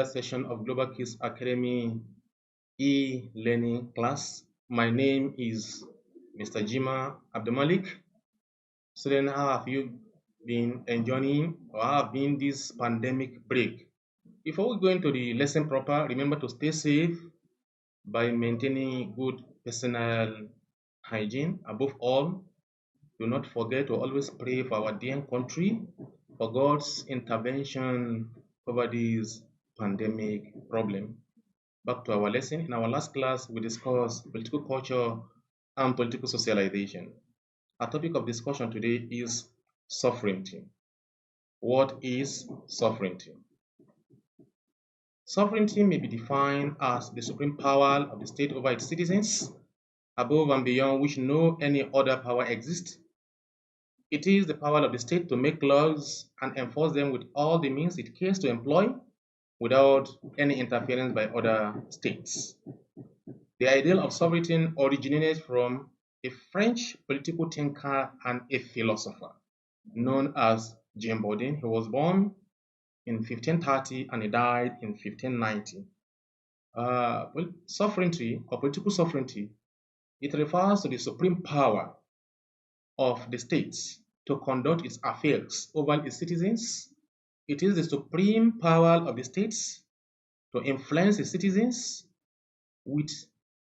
session of Global Kids Academy e-learning class. My name is Mr. Jima Abdulmalik. Students, how have you been enjoying or have been this pandemic break? Before we go into the lesson proper, remember to stay safe by maintaining good personal hygiene. Above all, do not forget to always pray for our dear country, for God's intervention over this pandemic problem. Back to our lesson. In our last class, we discussed political culture and political socialization. Our topic of discussion today is sovereignty. What is sovereignty? Sovereignty may be defined as the supreme power of the state over its citizens, above and beyond which no any other power exists. It is the power of the state to make laws and enforce them with all the means it cares to employ without any interference by other states. The ideal of sovereignty originated from a French political thinker and a philosopher known as Jean Bodin. He was born in 1530 and he died in 1590. Sovereignty or political sovereignty, it refers to the supreme power of the states to conduct its affairs over its citizens. It is the supreme power of the states to influence its citizens with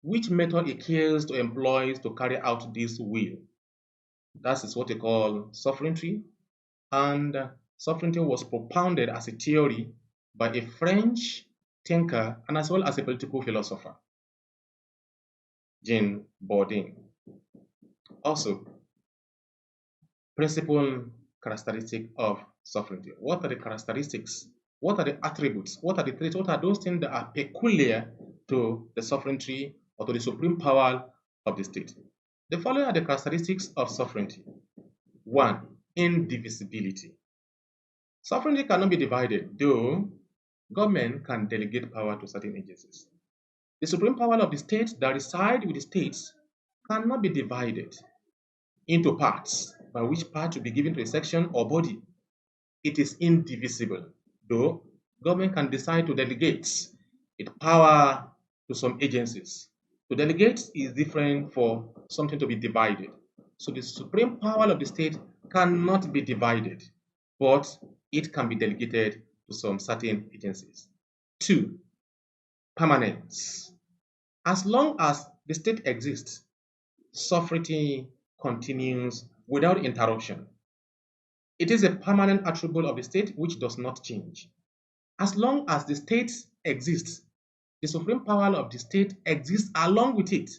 which method it cares to employ to carry out this will. That is what we call sovereignty. And sovereignty was propounded as a theory by a French thinker and as well as a political philosopher, Jean Bodin. Also, principal characteristic of sovereignty. What are the characteristics? What are the attributes? What are the traits? What are those things that are peculiar to the sovereignty or to the supreme power of the state? The following are the characteristics of sovereignty. 1. Indivisibility. Sovereignty cannot be divided, though government can delegate power to certain agencies. The supreme power of the state that reside with the states cannot be divided into parts, by which part to be given to a section or body. It is indivisible, though government can decide to delegate its power to some agencies. To delegate is different for something to be divided. So the supreme power of the state cannot be divided, but it can be delegated to some certain agencies. 2. Permanence. As long as the state exists, sovereignty continues without interruption. It is a permanent attribute of the state which does not change. As long as the state exists, the supreme power of the state exists along with it.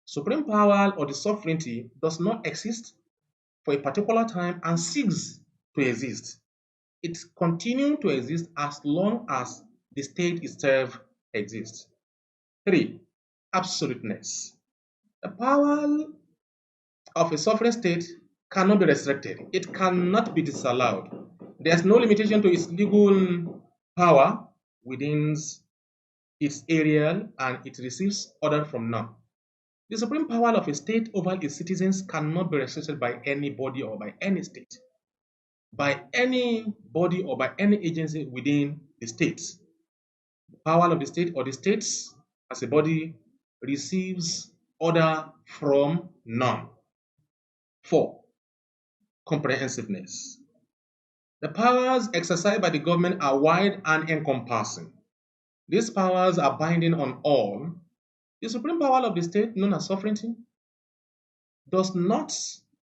Supreme power or the sovereignty does not exist for a particular time and cease to exist. It continues to exist as long as the state itself exists. 3. Absoluteness. The power of a sovereign state cannot be restricted. It cannot be disallowed. There is no limitation to its legal power within its area, and it receives order from none. The supreme power of a state over its citizens cannot be restricted by anybody or by any state, by any body or by any agency within the states. The power of the state or the states as a body receives order from none. 4. Comprehensiveness. The powers exercised by the government are wide and encompassing. These powers are binding on all. The supreme power of the state, known as sovereignty, does not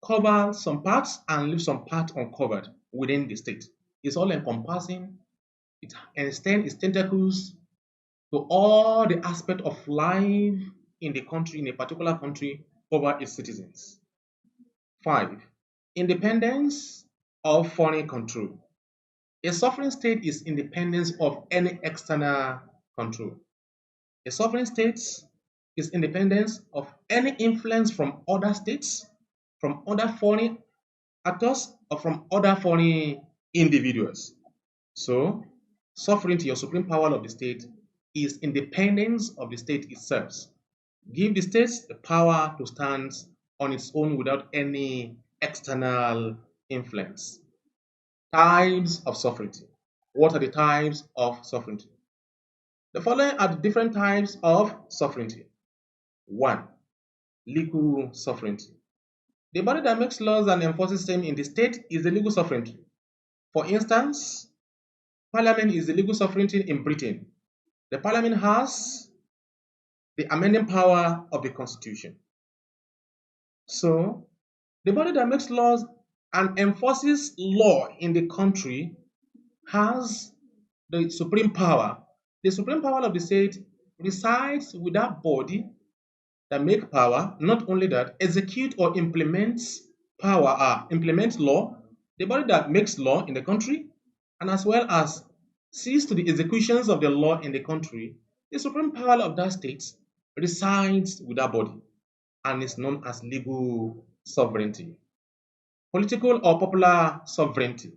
cover some parts and leave some parts uncovered within the state. It's all encompassing. It extends its tentacles to all the aspects of life in the country, in a particular country, over its citizens. 5. Independence of foreign control. A sovereign state is independent of any external control. A sovereign state is independent of any influence from other states, from other foreign actors, or from other foreign individuals. So, sovereignty or supreme power of the state is independence of the state itself. Give the state the power to stand on its own without any external influence. Types of sovereignty. What are the types of sovereignty? The following are the different types of sovereignty. 1. Legal sovereignty. The body that makes laws and enforces them in the state is the legal sovereignty. For instance, Parliament is the legal sovereignty in Britain. The Parliament has the amending power of the Constitution. So, the body that makes laws and enforces law in the country has the supreme power. The supreme power of the state resides with that body that make power. Not only that, execute or implements power, implements law. The body that makes law in the country, and as well as sees to the executions of the law in the country, the supreme power of that state resides with that body and is known as legal sovereignty. Political or popular sovereignty.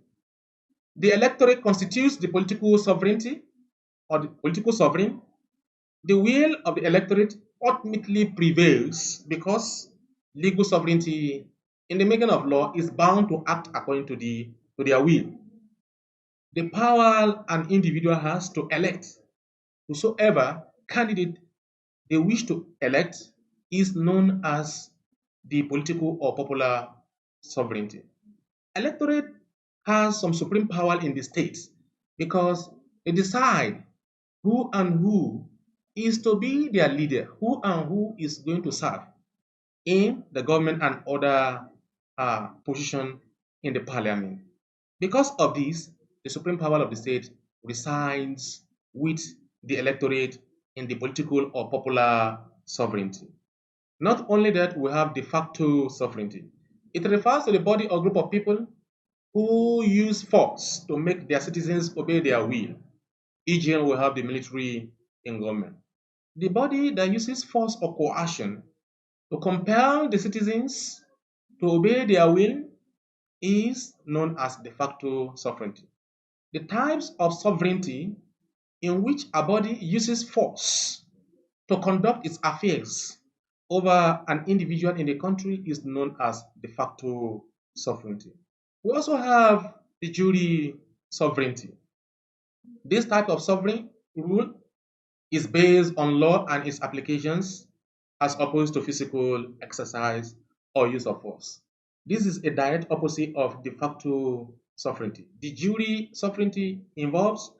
The electorate constitutes the political sovereignty or the political sovereign. The will of the electorate ultimately prevails because legal sovereignty in the making of law is bound to act according to their will. The power an individual has to elect whosoever candidate they wish to elect is known as the political or popular sovereignty. Electorate has some supreme power in the states because they decide who and who is to be their leader, who and who is going to serve in the government and other position in the parliament. Because of this, the supreme power of the state resides with the electorate in the political or popular sovereignty. Not only that, we have de facto sovereignty. It refers to the body or group of people who use force to make their citizens obey their will. E.g., we have the military in government. The body that uses force or coercion to compel the citizens to obey their will is known as de facto sovereignty. The types of sovereignty in which a body uses force to conduct its affairs over an individual in the country is known as de facto sovereignty. We also have the jure sovereignty. This type of sovereign rule is based on law and its applications as opposed to physical exercise or use of force. This is a direct opposite of de facto sovereignty. De jure sovereignty involves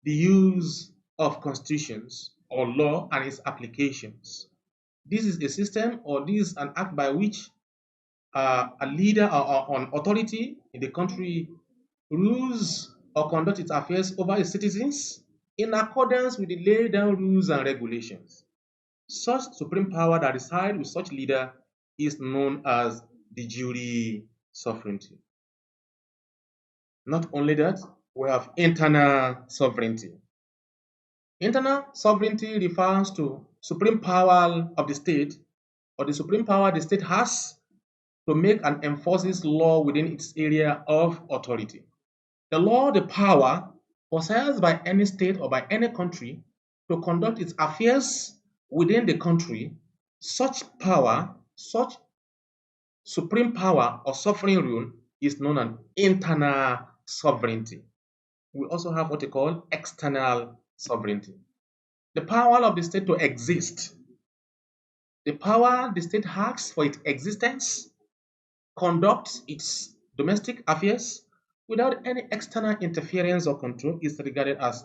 the use of constitutions or law and its applications. This is a system or this is an act by which a leader or an authority in the country rules or conducts its affairs over its citizens in accordance with the laid down rules and regulations. Such supreme power that resides with such leader is known as de jure sovereignty. Not only that, we have internal sovereignty. Internal sovereignty refers to supreme power of the state or the supreme power the state has to make and enforces law within its area of authority. The law, the power possessed by any state or by any country to conduct its affairs within the country, such power, such supreme power or sovereign rule is known as internal sovereignty. We also have what we call external sovereignty. The power of the state to exist. The power the state has for its existence, conducts its domestic affairs without any external interference or control is regarded as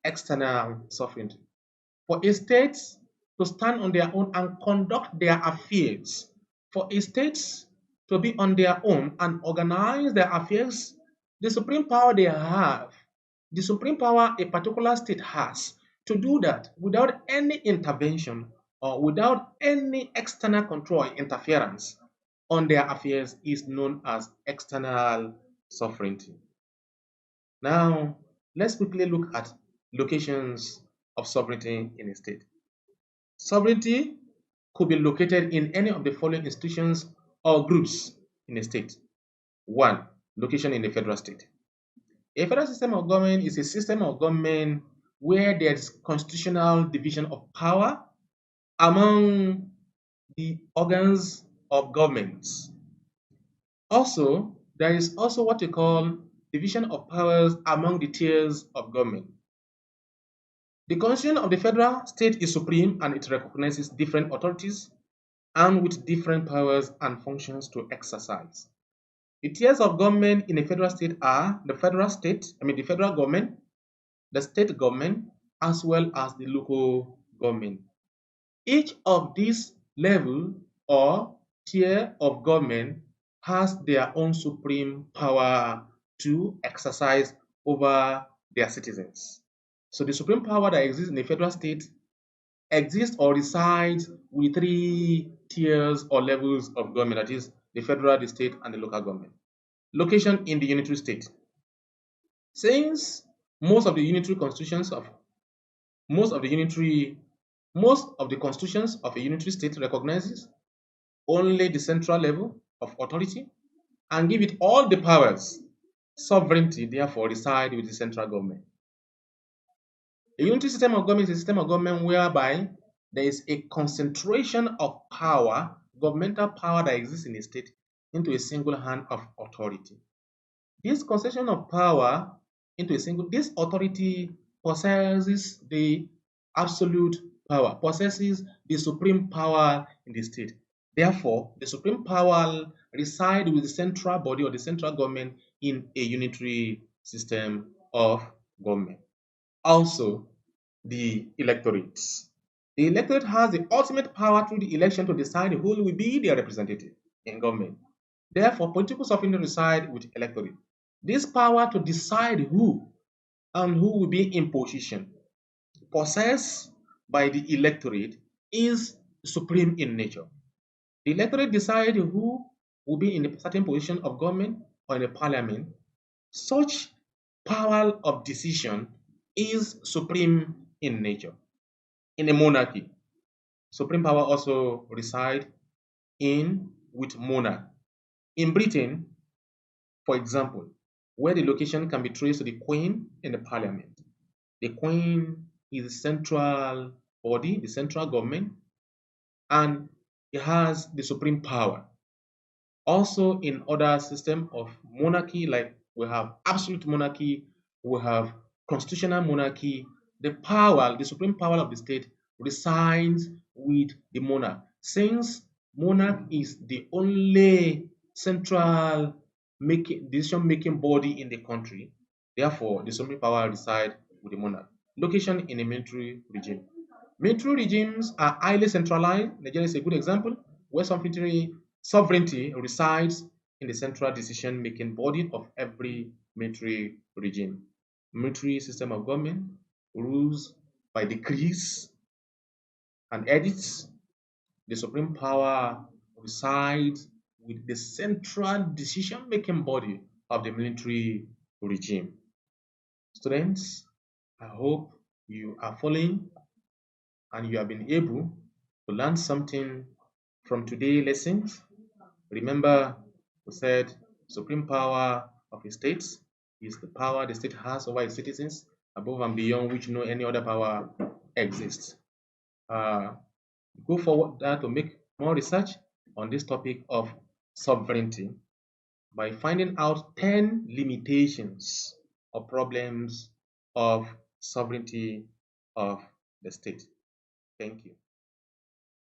external sovereignty. For a state to stand on their own and conduct their affairs, for a state to be on their own and organize their affairs, the supreme power they have, the supreme power a particular state has to do that without any intervention or without any external control or interference on their affairs is known as external sovereignty. Now, let's quickly look at locations of sovereignty in a state. Sovereignty could be located in any of the following institutions or groups in a state. 1. Location in the federal state. A federal system of government is a system of government where there is constitutional division of power among the organs of governments. Also, there is also what we call division of powers among the tiers of government. The constitution of the federal state is supreme and it recognizes different authorities and with different powers and functions to exercise. The tiers of government in a federal state are the federal government, the state government, as well as the local government. Each of these level or tier of government has their own supreme power to exercise over their citizens. So the supreme power that exists in a federal state exists or resides with three tiers or levels of government, that is the federal, the state, and the local government. Location in the unitary state. Since most of the unitary constitutions of most of the unitary most of the constitutions of a unitary state recognizes only the central level of authority and give it all the powers. Sovereignty therefore reside with the central government. A unitary system of government is a system of government whereby there is a concentration of power, governmental power that exists in a state, into a single hand of authority. This concentration of power into a single, this authority possesses the absolute power, possesses the supreme power in the state. Therefore, the supreme power resides with the central body or the central government in a unitary system of government. Also, the electorate. The electorate has the ultimate power through the election to decide who will be their representative in government. Therefore, political sovereignty resides with electorate. This power to decide who and who will be in position possessed by the electorate is supreme in nature. The electorate decide who will be in a certain position of government or in a parliament. Such power of decision is supreme in nature. In a monarchy, supreme power also reside in with monarch. In Britain, for example, where the location can be traced to the Queen in the Parliament. The Queen is the central body, the central government, and it has the supreme power. Also, in other system of monarchy, like we have absolute monarchy, we have constitutional monarchy, the power, the supreme power of the state resides with the monarch. Since monarch is the only central decision-making body in the country, therefore the supreme power resides with the monarch. Location in a military regime. Military regimes are highly centralized. Nigeria is a good example where sovereignty resides in the central decision-making body of every military regime. Military system of government rules by decrees and edicts. The supreme power resides with the central decision-making body of the military regime. Students, I hope you are following and you have been able to learn something from today's lessons. Remember, we said supreme power of a state is the power the state has over its citizens, above and beyond which no any other power exists. Go forward to make more research on this topic of sovereignty by finding out 10 limitations or problems of sovereignty of the state. Thank you.